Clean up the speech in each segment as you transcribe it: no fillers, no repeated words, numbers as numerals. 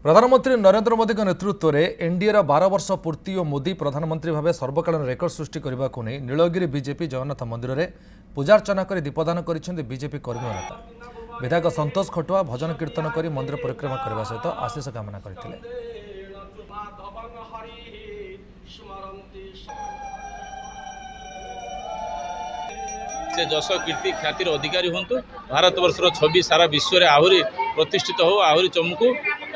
प्रधानमंत्री नरेंद्र मोदी नेतृत्व में एनडीए 12 वर्ष पूर्ति और मोदी प्रधानमंत्री भाव सर्वकालीन रेकर्ड सृष्टि करने को नहीं नीलगिरी बीजेपी जगन्नाथ मंदिर में पूजार्चना कर दीपदान कर बीजेपी कर्मी नेता विधायक संतोष खटुआ भजन कीर्तन कर मंदिर परिक्रमा करने सहित आशीष कामना करते। से जश कीर्ति ख्यातिर अधिकारी हूँ भारत वर्षर छवि सारा विश्व में आहरी प्रतिष्ठित हो आहरी चमकू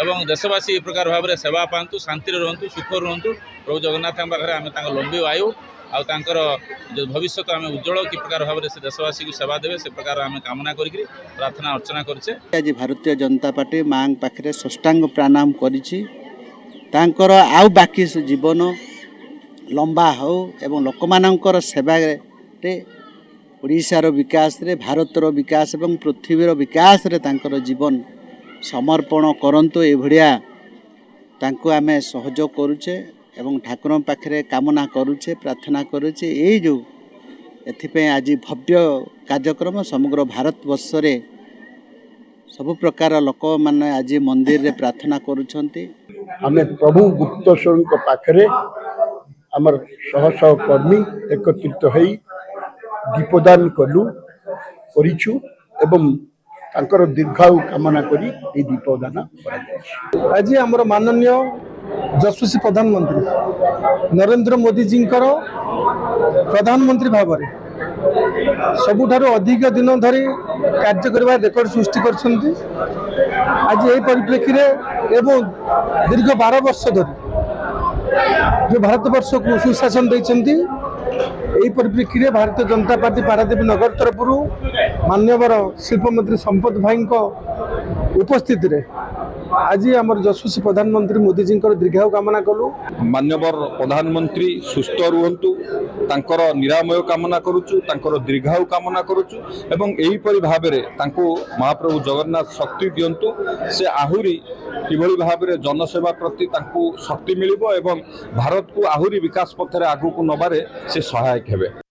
एवं देशवासी एक प्रकार भाव में सेवा पातु शांति रुहतु सुख रुहतु प्रभु जगन्नाथ पाखे आम लंबी आयु आर जो भविष्य आम उज्जवल कि प्रकार भाव में से देशवासी को सेवा देवे से प्रकार आम कामना कर प्रार्थना अर्चना करे। आज भारतीय जनता पार्टी माँ पाखे षष्टांग प्रणाम कर बाकी जीवन लंबा हो एवं लोक मानकर सेवा ओडिशार विकास रे भारतर विकास एवं पृथ्वीर विकास रे तांकर जीवन समर्पण करंतु ए भड़िया तांको आमे सहयोग करूचे एवं ठाकुर पाखरे कामना करूचे प्रार्थना करूचे। ए जो एथिपे आज भव्य कार्यक्रम समग्र भारत वर्ष रे सब प्रकार लोक माने आज मंदिर रे प्रार्थना करूछंती। आमे प्रभु गुप्तेश्वर पाखरे हमर सह सहकर्मी एकत्रित होई दीपदान कलु करिछु एवं तांकर दीर्घायु कामना करी ए दीपदान करा। आज हमर माननीय यशस्वी प्रधानमंत्री नरेंद्र मोदी जी प्रधानमंत्री भाव में सबुठारु अधिक दिन धरी कार्य करबा रेकर्ड सृष्टि करछंती। आज एही परिप्रेक्षी रे एवं दीर्घ 12 वर्ष धरी जो भारत वर्ष को सुशासन देइछंती यही परिप्रेक्षी में भारतीय जनता पार्टी पारादीप नगर तरफ मान्यवर शिल्पमंत्री संपत भाई उपस्थित रे आज आम यशस्वी प्रधानमंत्री मोदी जी दीर्घायु कामना कलु। मान्यवर प्रधानमंत्री सुस्थ रुहतु तांकर निरामय कामना करुचु तांकर दीर्घायु कामना करुचु एवं एही परि भाव में तांको महाप्रभु जगन्नाथ शक्ति दियंतु से आहुरी किभଳି भाव में जनसेवा प्रति तांको शक्ति मिलिबो एवं भारत को आहुरी विकास पथरे आगु को नबारे से सहायक हेबे।